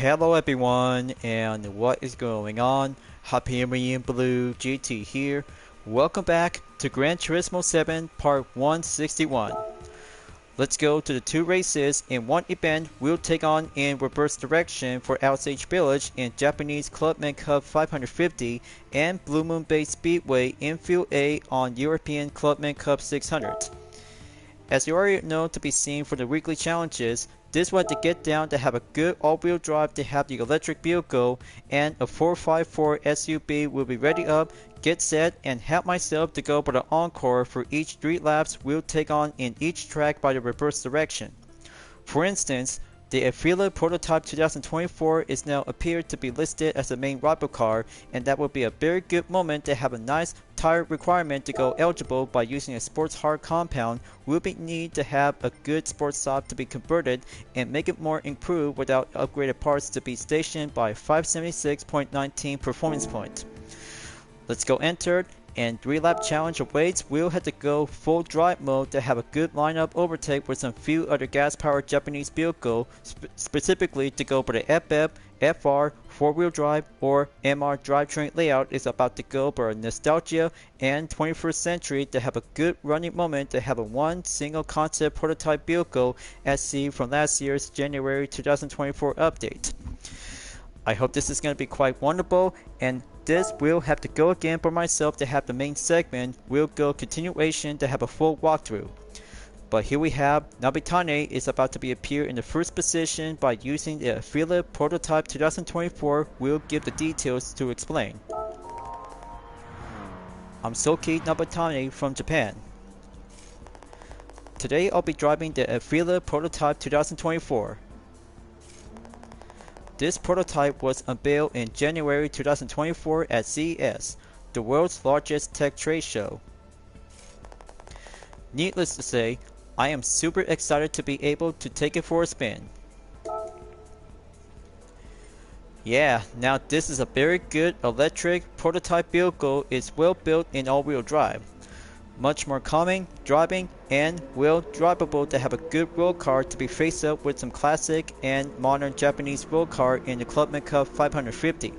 Hello everyone, and what is going on? Hyperion-Blue-GT here. Welcome back to Gran Turismo 7 Part 161. Let's go to the two races. In one event, we'll take on in reverse direction for Outstage Village in Japanese Clubman Cup 550 and Blue Moon Bay Speedway in Field A on European Clubman Cup 600. As you already know to be seen for the weekly challenges, this was to get down to have a good all-wheel drive to have the electric vehicle, and a 454 SUV will be ready up, get set, and help myself to go for the encore for each 3 laps we'll take on in each track by the reverse direction. For instance, the Afila Prototype 2024 is now appeared to be listed as the main rival car, and that will be a very good moment to have a nice tire requirement to go eligible by using a sports hard compound. We'll need to have a good sports soft to be converted and make it more improved without upgraded parts to be stationed by 576.19 performance point. Let's go entered, and 3-lap challenge awaits. We'll have to go full drive mode to have a good lineup overtake with some few other gas-powered Japanese vehicles, specifically to go for the FF, FR, 4-wheel drive, or MR drivetrain layout is about to go for a nostalgia and 21st century to have a good running moment to have a one single concept prototype vehicle as seen from last year's January 2024 update. I hope this is going to be quite wonderful, and this will have to go again for myself to have the main segment. We'll go continuation to have a full walkthrough. But here we have Nabitane is about to be appear in the first position by using the Afila Prototype 2024. We'll give the details to explain. I'm Soki Nabitane from Japan. Today I'll be driving the Afila Prototype 2024. This prototype was unveiled in January 2024 at CES, the world's largest tech trade show. Needless to say, I am super excited to be able to take it for a spin. Yeah, now this is a very good electric prototype vehicle. It's well built in all-wheel drive. Much more calming, driving, and well drivable to have a good road car to be faced up with some classic and modern Japanese road car in the Clubman Cup 550.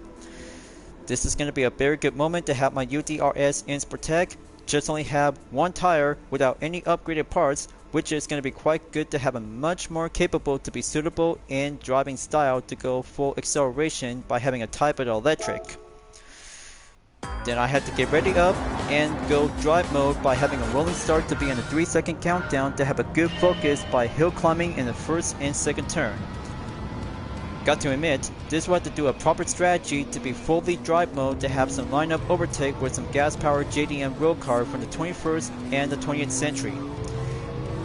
This is going to be a very good moment to have my UDRS Insportec just only have one tire without any upgraded parts, which is going to be quite good to have a much more capable to be suitable in driving style to go full acceleration by having a type of electric. Then I had to get ready up and go drive mode by having a rolling start to be in a 3-second countdown to have a good focus by hill climbing in the first and second turn. Got to admit, this was to do a proper strategy to be fully drive mode to have some lineup overtake with some gas powered JDM road car from the 21st and the 20th century.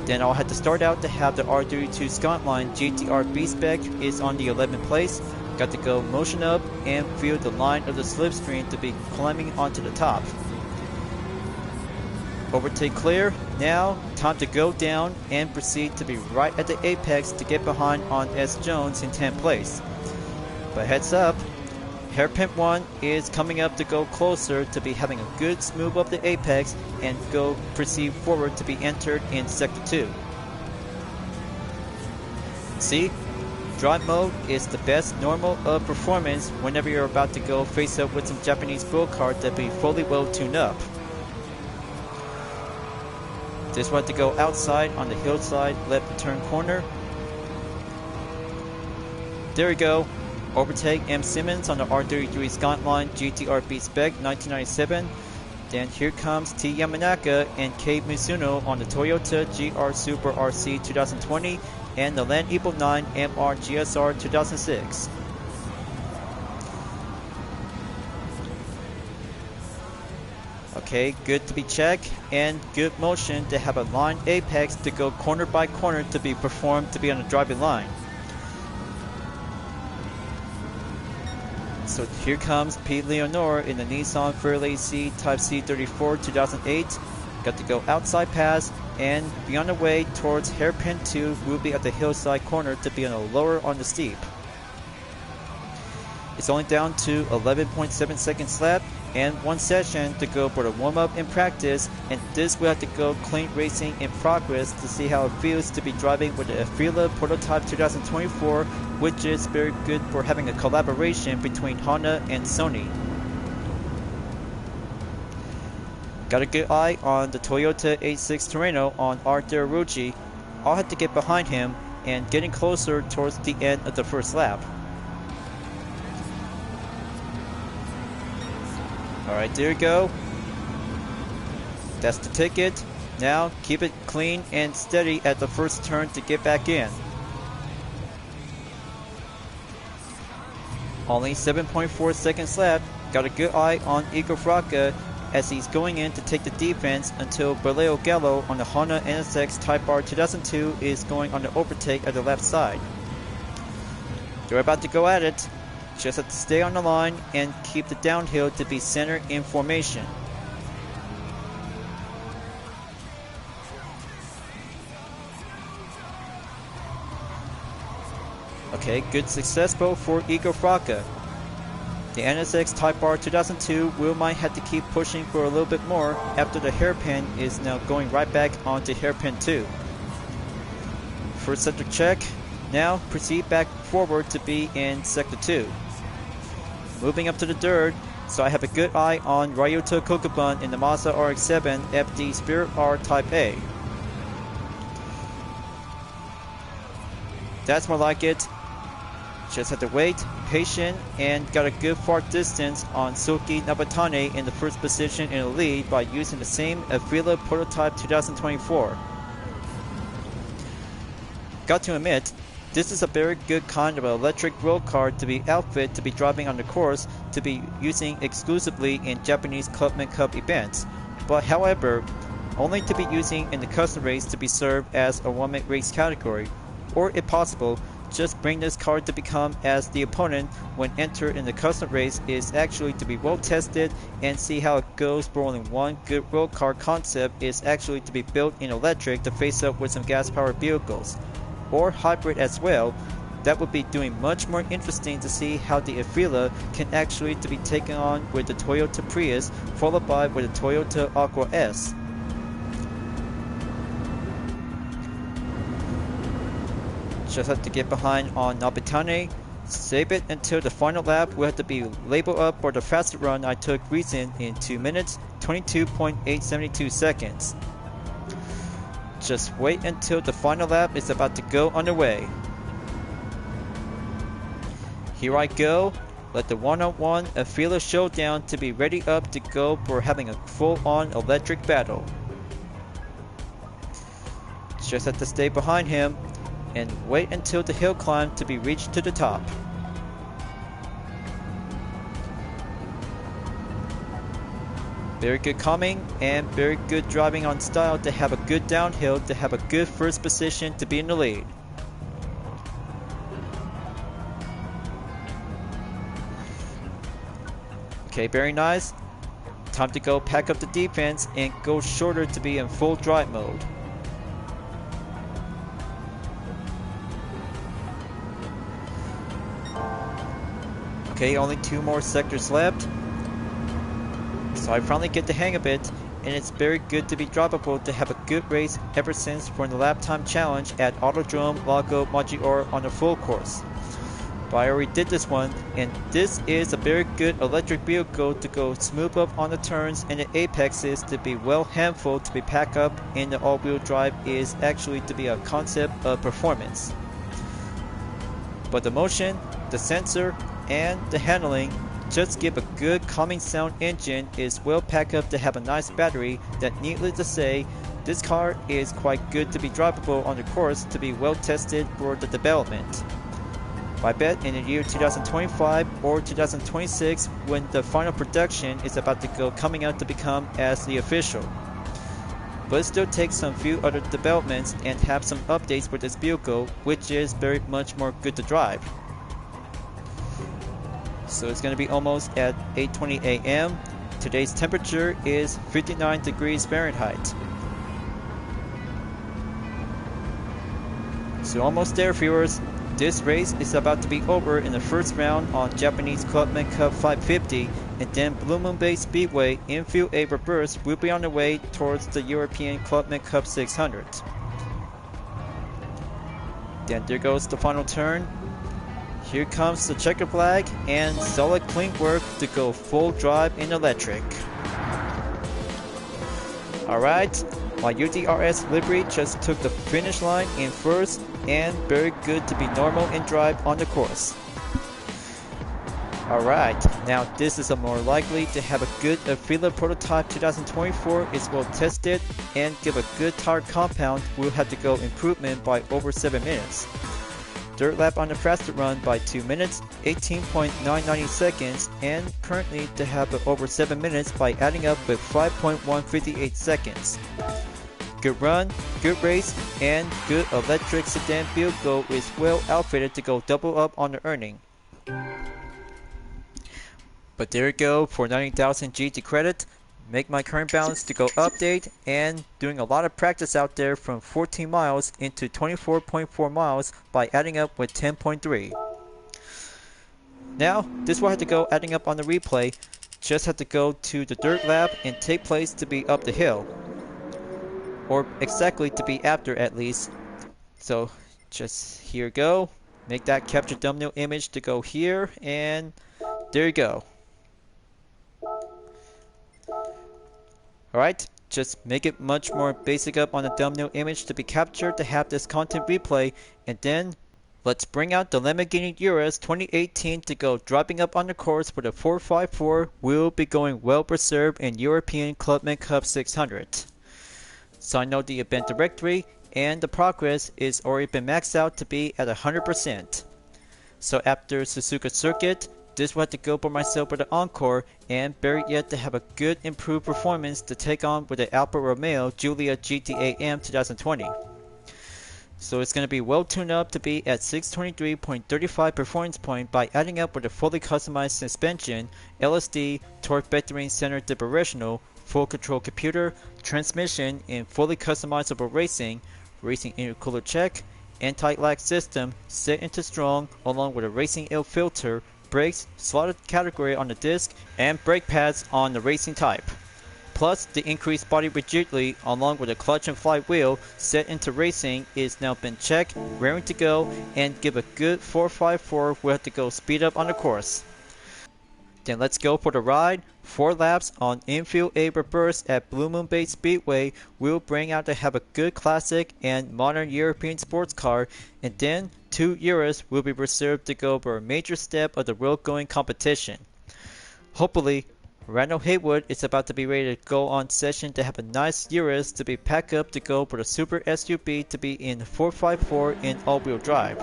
Then I'll have to start out to have the R32 Scottline GTR B-Spec is on the 11th place. Got to go motion up and feel the line of the slipstream to be climbing onto the top. Overtake clear. Now time to go down and proceed to be right at the apex to get behind on S. Jones in 10th place. But heads up, Hairpin 1 is coming up to go closer to be having a good smooth up the apex and go proceed forward to be entered in sector 2. See? Drive mode is the best normal of performance whenever you're about to go face up with some Japanese road car that be fully well tuned up. Just want to go outside on the hillside left turn corner. There we go. Overtake M. Simmons on the R33 Scottline GTR B-Spec 1997. Then here comes T. Yamanaka and K. Mizuno on the Toyota GR Super RC 2020 and the Land Evo 9 MR GSR 2006. Okay, good to be checked and good motion to have a line apex to go corner by corner to be performed to be on the driving line. So here comes Pete Leonore in the Nissan Fairlane C Type C34 2008. Got to go outside pass and be on the way towards Hairpin 2. We'll be at the hillside corner to be on a lower on the steep. It's only down to 11.7 seconds left, and 1 session to go for the warm-up and practice, and this will have to go clean racing in progress to see how it feels to be driving with the Afeela Prototype 2024, which is very good for having a collaboration between Honda and Sony. Got a good eye on the Toyota 86 Terreno on Art Derucci. I'll have to get behind him and getting closer towards the end of the first lap. Alright, there you go. That's the ticket. Now keep it clean and steady at the first turn to get back in. Only 7.4 seconds left. Got a good eye on Igor Fraka as he's going in to take the defense until Berleo Gallo on the Honda NSX Type R 2002 is going on the overtake at the left side. They're about to go at it. Just have to stay on the line and keep the downhill to be center in formation. Okay, good success both for Igor Fraka. The NSX Type R 2002 will might have to keep pushing for a little bit more after the hairpin is now going right back onto hairpin 2. First sector check. Now proceed back forward to be in sector 2. Moving up to the dirt, so I have a good eye on Ryota Kokuban in the Mazda RX-7 FD Spirit R Type A. That's more like it. Just have to wait, patient, and got a good fart distance on Suki Nabatane in the first position in the lead by using the same Afeela Prototype 2024. Got to admit, this is a very good kind of electric road car to be outfit to be driving on the course to be using exclusively in Japanese Clubman Cup events, but however, only to be using in the custom race to be served as a one-man race category, or if possible, just bring this car to become as the opponent when entered in the custom race is actually to be well tested and see how it goes for only one good road car concept is actually to be built in electric to face up with some gas powered vehicles. Or hybrid as well. That would be doing much more interesting to see how the Afeela can actually to be taken on with the Toyota Prius followed by with the Toyota Aqua S. Just have to get behind on Nabitane, save it until the final lap will have to be labeled up for the fastest run I took recent in 2 minutes 22.872 seconds. Just wait until the final lap is about to go underway. Here I go. Let the one-on-one Afeela showdown to be ready up to go for having a full-on electric battle. Just have to stay behind him and wait until the hill climb to be reached to the top. Very good calming and very good driving on style to have a good downhill to have a good first position to be in the lead. Okay, very nice. Time to go pack up the defense and go shorter to be in full drive mode. Okay, only 2 more sectors left. So I finally get the hang of it, and it's very good to be droppable to have a good race ever since for the lap time challenge at Autodrome Lago Maggiore on the full course. But I already did this one, and this is a very good electric vehicle to go smooth up on the turns and the apexes to be well handful to be packed up in the all-wheel drive is actually to be a concept of performance. But the motion, the sensor, and the handling just give a good calming sound engine is well packed up to have a nice battery that needless to say this car is quite good to be drivable on the course to be well tested for the development. I bet in the year 2025 or 2026 when the final production is about to go coming out to become as the official. But it still takes some few other developments and have some updates for this vehicle which is very much more good to drive. So it's going to be almost at 8:20 a.m. Today's temperature is 59 degrees Fahrenheit. So almost there, viewers. This race is about to be over in the first round on Japanese Clubman Cup 550 and then Blue Moon Bay Speedway infield A reverse will be on the way towards the European Clubman Cup 600. Then there goes the final turn. Here comes the checker flag and solid clean work to go full drive in electric. Alright, my UDRS livery just took the finish line in first and very good to be normal in drive on the course. Alright, now this is a more likely to have a good Avila prototype 2024 is well tested and give a good tire compound. We'll have to go improvement by over 7 minutes. Third lap on the faster run by 2 minutes, 18.990 seconds, and currently to have over 7 minutes by adding up with 5.158 seconds. Good run, good race, and good electric sedan vehicle is well outfitted to go double up on the earning. But there you go for 90,000 GT credit. Make my current balance to go update and doing a lot of practice out there from 14 miles into 24.4 miles by adding up with 10.3. Now, this will have to go adding up on the replay. Just have to go to the dirt lap and take place to be up the hill. Or exactly to be after at least. So, just here you go. Make that capture thumbnail image to go here and there you go. Alright, just make it much more basic up on the thumbnail image to be captured to have this content replay, and then let's bring out the Lamborghini Urus 2018 to go dropping up on the course for the 454 will be going well preserved in European Clubman Cup 600. So I know the event directory and the progress is already been maxed out to be at 100%. So after Suzuka Circuit, this will have to go for myself with the Encore and better yet to have a good improved performance to take on with the Alfa Romeo Giulia GT AM 2020. So it's going to be well tuned up to be at 623.35 performance point by adding up with a fully customized suspension, LSD, torque vectoring center differential, full control computer, transmission, and fully customizable racing intercooler check, anti-lag system set into strong along with a racing air filter, brakes, slotted category on the disc, and brake pads on the racing type. Plus, the increased body rigidity along with a clutch and flywheel set into racing is now been checked, raring to go, and give a good 454 will have to go speed up on the course. Then let's go for the ride. 4 laps on infield A reverse at Blue Moon Bay Speedway will bring out to have a good classic and modern European sports car, and then 2 Urus will be reserved to go for a major step of the road going competition. Hopefully, Randall Haywood is about to be ready to go on session to have a nice Urus to be packed up to go for the Super SUV to be in 454 in all-wheel drive.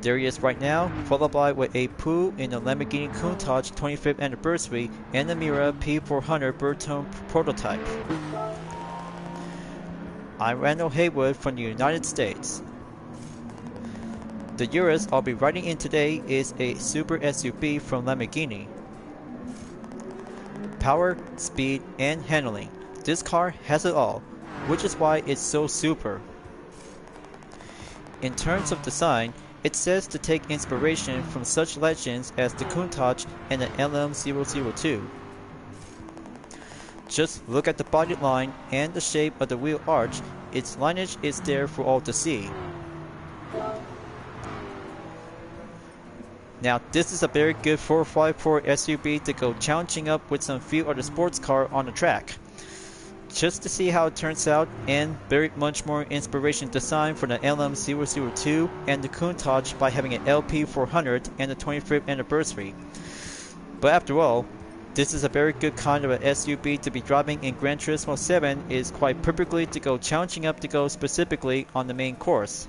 There he is right now, followed by with a Pooh in the Lamborghini Countach 25th anniversary and the Mira P400 Bertone prototype. I'm Randall Haywood from the United States. The Urus I'll be riding in today is a Super SUV from Lamborghini. Power, speed, and handling. This car has it all, which is why it's so super. In terms of design, it says to take inspiration from such legends as the Countach and the LM002. Just look at the body line and the shape of the wheel arch, its lineage is there for all to see. Now this is a very good 454 SUV to go challenging up with some few other sports car on the track. Just to see how it turns out, and very much more inspiration design for the LM002 and the Countach by having an LP400 and the 25th anniversary. But after all, this is a very good kind of a SUV to be driving in Gran Turismo 7 is quite perfectly to go challenging up to go specifically on the main course.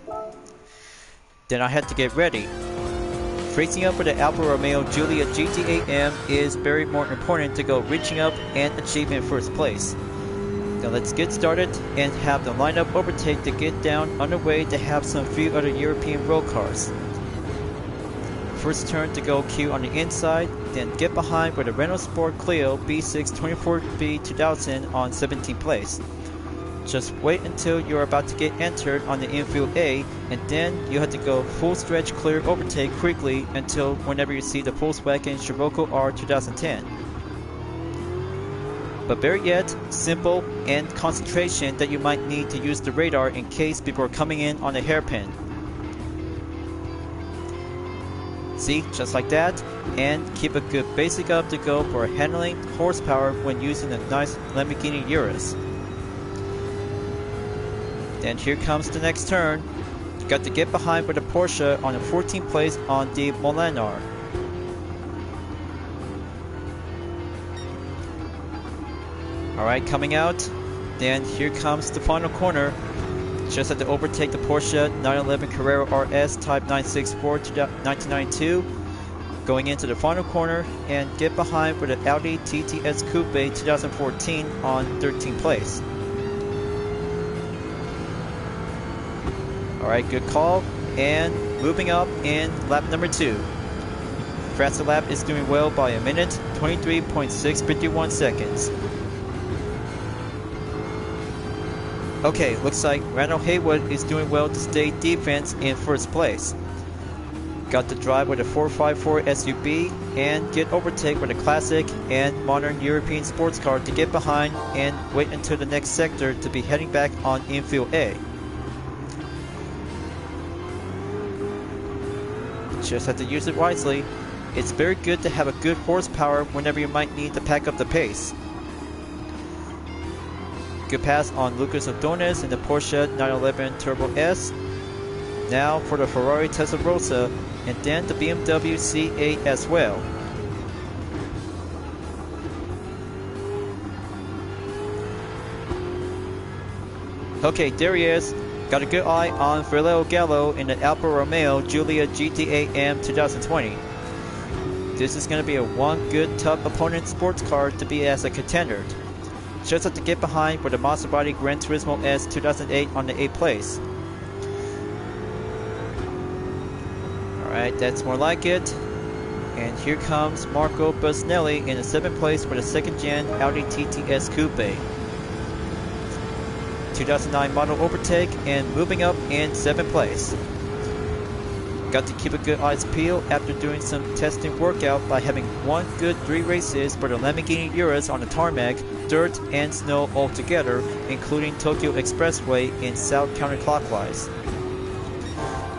Then I had to get ready. Racing up for the Alfa Romeo Giulia GT AM is very more important to go reaching up and achieving first place. Now let's get started and have the lineup overtake to get down underway to have some few other European road cars. First turn to go Q on the inside, then get behind with a Renault Sport Clio B6 24B 2000 on 17th place. just wait until you're about to get entered on the infield A, and then you have to go full stretch clear overtake quickly until whenever you see the Volkswagen Scirocco R 2010. But better yet, simple and concentration that you might need to use the radar in case people are coming in on a hairpin. See, just like that, and keep a good basic up to go for handling horsepower when using a nice Lamborghini Urus. Then here comes the next turn. You got to get behind with a Porsche on the 14th place on the Molinar. Alright, coming out. Then here comes the final corner. Just had to overtake the Porsche 911 Carrera RS Type 964 1992. Going into the final corner and get behind with an Audi TTS Coupe 2014 on 13th place. Alright, good call. And moving up in lap number 2. Fastest lap is doing well by a minute, 23.651 seconds. Okay, looks like Randall Haywood is doing well to stay defense in first place. Got to drive with a 454 SUV and get overtake with a classic and modern European sports car to get behind and wait until the next sector to be heading back on infield A. Just have to use it wisely. It's very good to have a good horsepower whenever you might need to pack up the pace. Good pass on Lucas Ordonez in the Porsche 911 Turbo S. Now for the Ferrari Testarossa and then the BMW C8 as well. Okay, there he is. Got a good eye on Valeo Gallo in the Alfa Romeo Giulia GT8M 2020. This is going to be a one good tough opponent sports car to be as a contender. Just have to get behind with the Maserati Gran Turismo S 2008 on the 8th place. Alright, that's more like it. And here comes Marco Busnelli in the 7th place with a 2nd gen Audi TTS Coupe. 2009 model overtake and moving up in 7th place. Got to keep a good eyes peeled after doing some testing workout by having one good 3 races for the Lamborghini Urus on the tarmac, dirt and snow all together, including Tokyo Expressway in south counterclockwise.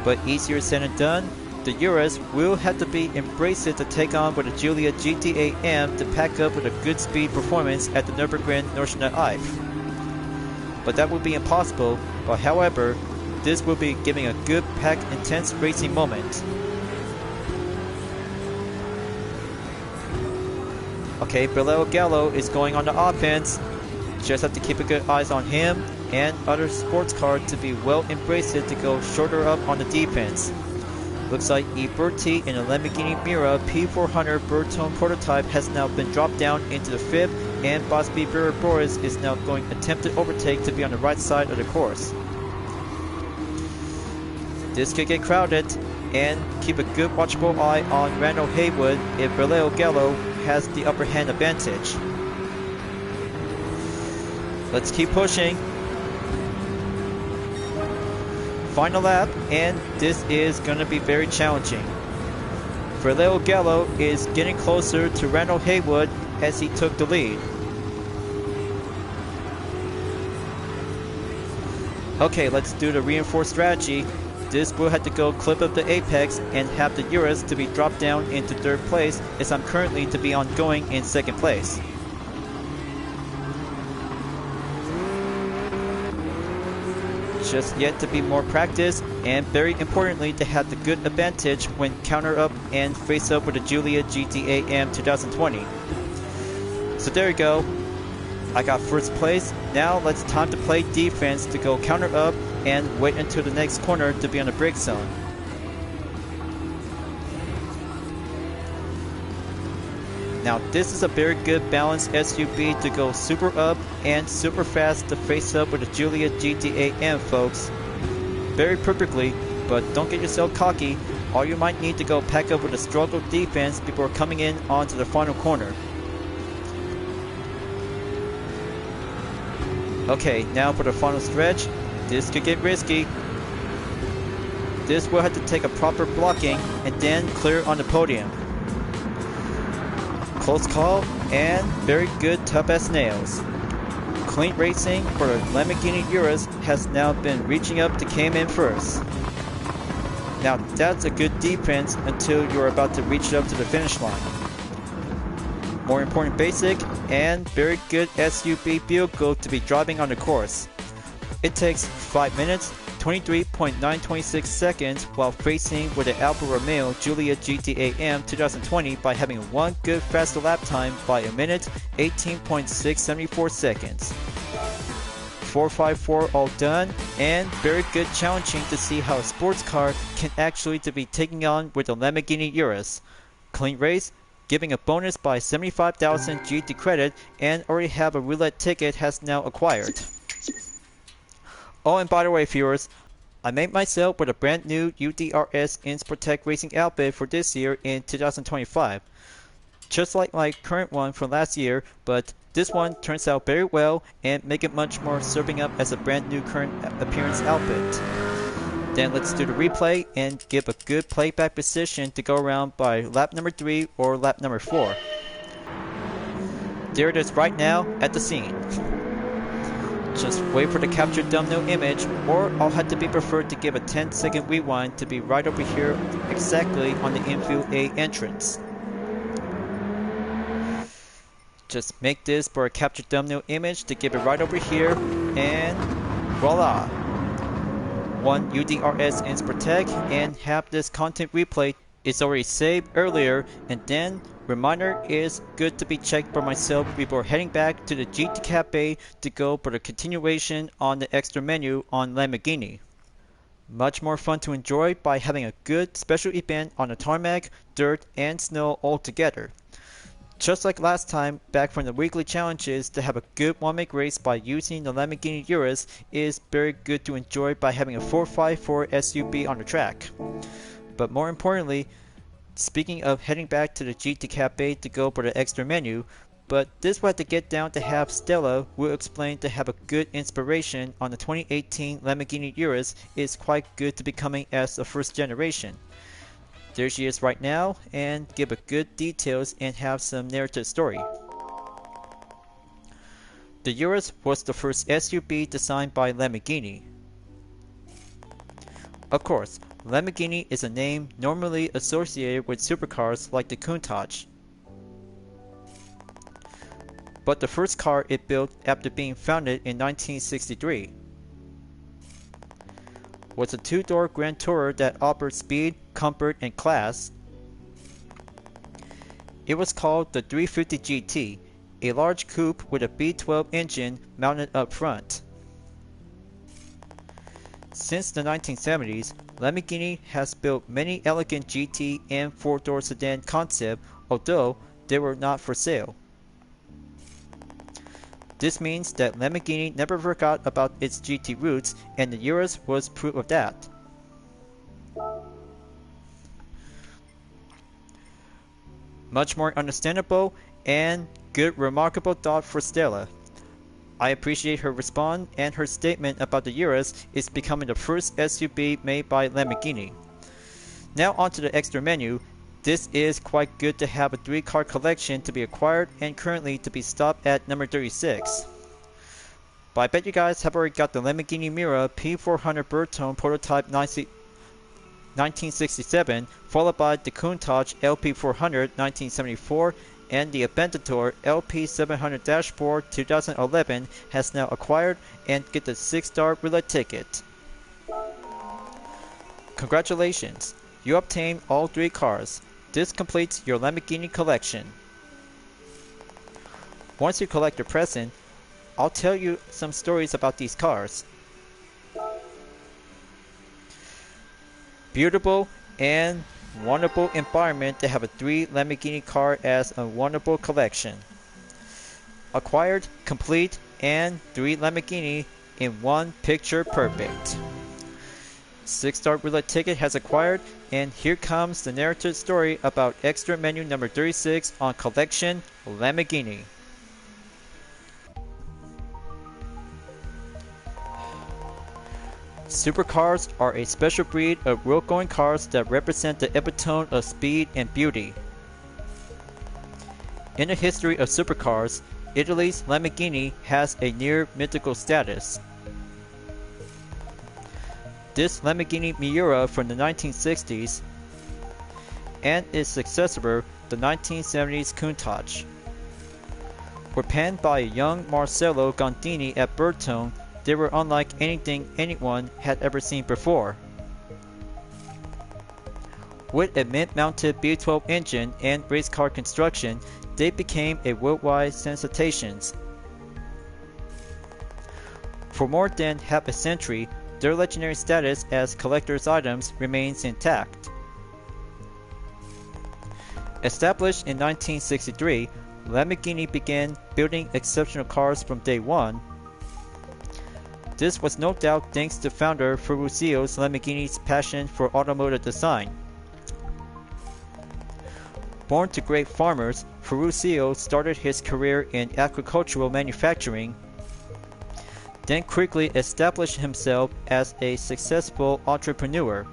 But easier said than done, the Urus will have to be embraced to take on with the Giulia GT8M to pack up with a good speed performance at the Nürburgring Nordschleife. But that would be impossible, but however, this will be giving a good packed intense racing moment. Okay, Valeo Gallo is going on the offense. Just have to keep a good eyes on him and other sports cars to be well embraced to go shorter up on the defense. Looks like Iberti in a Lamborghini Miura P400 Bertone prototype has now been dropped down into the 5th, and Bosby Boris is now going attempted overtake to be on the right side of the course. This could get crowded, and keep a good watchful eye on Randall Haywood if Valeo Gallo has the upper hand advantage. Let's keep pushing. Final lap, and this is going to be very challenging. Valeo Gallo is getting closer to Randall Haywood as he took the lead. Okay, let's do the reinforced strategy. This will have to go clip up the apex and have the Urus to be dropped down into 3rd place, as I'm currently to be ongoing in 2nd place. Just yet to be more practice, and very importantly to have the good advantage when counter up and face up with the Giulia GT8M 2020. So there you go. I got 1st place. Now let's time to play defense to go counter up and wait until the next corner to be on the brake zone. Now this is a very good balanced SUV to go super up and super fast to face up with the Giulia GT8M, folks. Very perfectly, but don't get yourself cocky, or you might need to go pack up with a struggle defense before coming in onto the final corner. Okay, now for the final stretch. This could get risky. This will have to take a proper blocking and then clear on the podium. Close call and very good, tough as nails. Clean racing for the Lamborghini Urus has now been reaching up to came in first. Now that's a good defense until you're about to reach up to the finish line. More important basic and very good SUV vehicle to be driving on the course. It takes 5 minutes, 23.926 seconds while racing with the Alfa Romeo Giulia GT AM 2020 by having one good faster lap time by a minute, 18.674 seconds. 454 all done, and very good challenging to see how a sports car can actually to be taking on with the Lamborghini Urus. Clean race, giving a bonus by 75,000 GT credit, and already have a roulette ticket has now acquired. Oh, and by the way, viewers, I made myself with a brand new UDRS Insportec racing outfit for this year in 2025. Just like my current one from last year, but this one turns out very well and make it much more serving up as a brand new current appearance outfit. Then let's do the replay and give a good playback position to go around by lap number 3 or lap number 4. There it is right now at the scene. Just wait for the capture thumbnail image, or I'll have to be preferred to give a 10-second rewind to be right over here exactly on the infield A entrance. Just make this for a capture thumbnail image to give it right over here, and voila! One UDRS Insportec and have this content replay. It's already saved earlier, and then reminder is good to be checked by myself before heading back to the GT Cafe to go for the continuation on the extra menu on Lamborghini. Much more fun to enjoy by having a good special event on the tarmac, dirt, and snow all together. Just like last time, back from the weekly challenges, to have a good one-make race by using the Lamborghini Urus is very good to enjoy by having a 454 SUV on the track. But more importantly, speaking of heading back to the GT Cafe to go for the extra menu, but this will have to get down to have Stella will explain to have a good inspiration on the 2018 Lamborghini Urus is quite good to be coming as a first generation. There she is right now and give a good details and have some narrative story. The Urus was the first SUV designed by Lamborghini. Of course, Lamborghini is a name normally associated with supercars like the Countach. But the first car it built after being founded in 1963 was a two-door Grand Tourer that offered speed, comfort, and class. It was called the 350 GT, a large coupe with a V12 engine mounted up front. Since the 1970s, Lamborghini has built many elegant GT and four-door sedan concepts, although they were not for sale. This means that Lamborghini never forgot about its GT roots, and the Urus was proof of that. Much more understandable and good remarkable thought for Stella. I appreciate her response and her statement about the Urus is becoming the first SUV made by Lamborghini. Now onto the extra menu. This is quite good to have a 3-car collection to be acquired and currently to be stopped at number 36. But I bet you guys have already got the Lamborghini Miura P400 Bertone prototype 1967, followed by the Countach LP400 1974, and the Aventador LP700 Dashboard 2011 has now acquired and get the 6-star roulette ticket. Congratulations! You obtained all 3 cars. This completes your Lamborghini collection. Once you collect your present, I'll tell you some stories about these cars. Beautiful and wonderful environment to have a 3 Lamborghini car as a wonderful collection. Acquired, complete, and 3 Lamborghini in one picture perfect. 6-star roulette ticket has acquired, and here comes the narrative story about extra menu number 36 on collection Lamborghini. Supercars are a special breed of road-going cars that represent the epitome of speed and beauty. In the history of supercars, Italy's Lamborghini has a near mythical status. This Lamborghini Miura from the 1960s and its successor, the 1970s Countach, were penned by a young Marcello Gondini at Bertone. They were unlike anything anyone had ever seen before. With a mid-mounted V12 engine and race car construction, they became a worldwide sensation. For more than half a century, their legendary status as collector's items remains intact. Established in 1963, Lamborghini began building exceptional cars from day one. This was no doubt thanks to founder Ferruccio Lamborghini's passion for automotive design. Born to great farmers, Ferruccio started his career in agricultural manufacturing, then quickly established himself as a successful entrepreneur.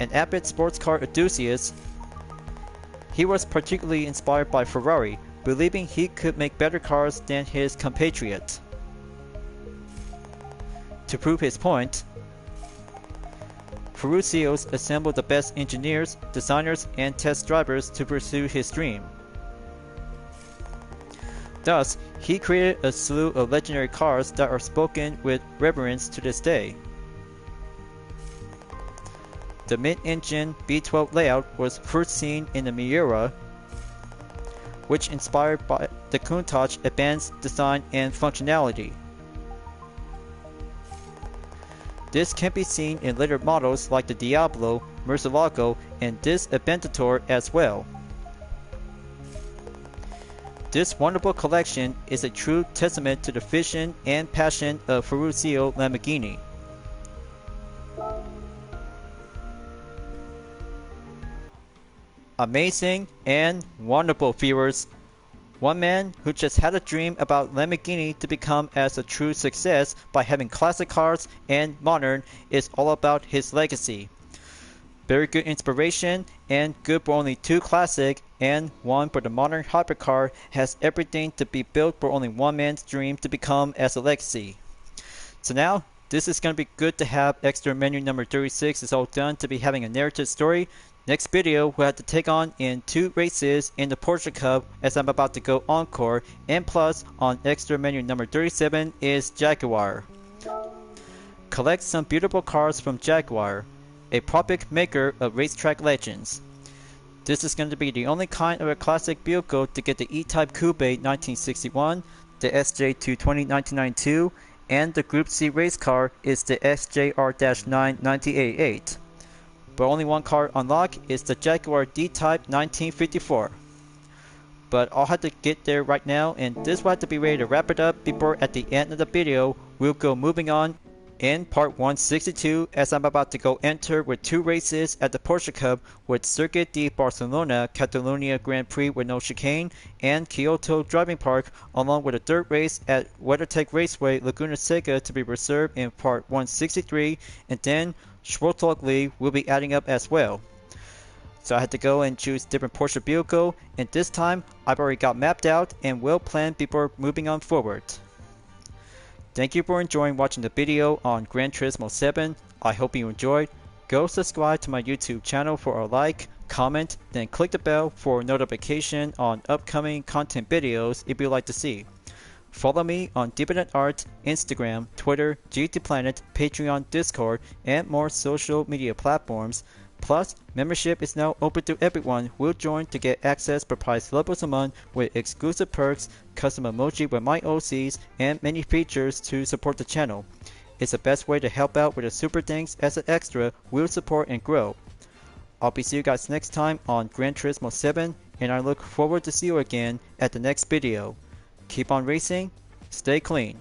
An avid sports car enthusiast, he was particularly inspired by Ferrari, believing he could make better cars than his compatriot. To prove his point, Ferruccio assembled the best engineers, designers, and test drivers to pursue his dream. Thus, he created a slew of legendary cars that are spoken with reverence to this day. The mid-engine V12 layout was first seen in the Miura, which inspired by the Countach advanced design and functionality. This can be seen in later models like the Diablo, Murcielago, and this Aventador as well. This wonderful collection is a true testament to the vision and passion of Ferruccio Lamborghini. Amazing and wonderful, viewers. One man who just had a dream about Lamborghini to become as a true success by having classic cars and modern is all about his legacy. Very good inspiration and good for only two classic and one for the modern hypercar has everything to be built for only one man's dream to become as a legacy. So now, this is going to be good to have extra menu number 36 is all done to be having a narrative story. Next video, we'll have to take on in 2 races in the Porsche Cup as I'm about to go encore, and plus on extra menu number 37 is Jaguar. Collect some beautiful cars from Jaguar, a prolific maker of racetrack legends. This is going to be the only kind of a classic vehicle to get the E-Type Coupe 1961, the SJ220 1992, and the Group C race car is the SJR-9 1988. But only one car unlocked is the Jaguar D-Type 1954. But I'll have to get there right now, and this will have to be ready to wrap it up before at the end of the video we'll go moving on in part 162 as I'm about to go enter with 2 races at the Porsche Cup with Circuit de Barcelona Catalunya Grand Prix with no chicane and Kyoto Driving Park, along with a dirt race at WeatherTech Raceway Laguna Seca to be reserved in part 163, and then Schwartz-Lee will be adding up as well. So I had to go and choose different Porsche vehicle, and this time I've already got mapped out and well planned before moving on forward. Thank you for enjoying watching the video on Gran Turismo 7. I hope you enjoyed. Go subscribe to my YouTube channel for a like, comment, then click the bell for notification on upcoming content videos if you'd like to see. Follow me on DeepNetArt, Instagram, Twitter, GT Planet, Patreon, Discord, and more social media platforms. Plus, membership is now open to everyone who will join to get access per price levels a month with exclusive perks, custom emoji with my OCs, and many features to support the channel. It's the best way to help out with the super thanks as an extra will support and grow. I'll be seeing you guys next time on Gran Turismo 7, and I look forward to see you again at the next video. Keep on racing, stay clean.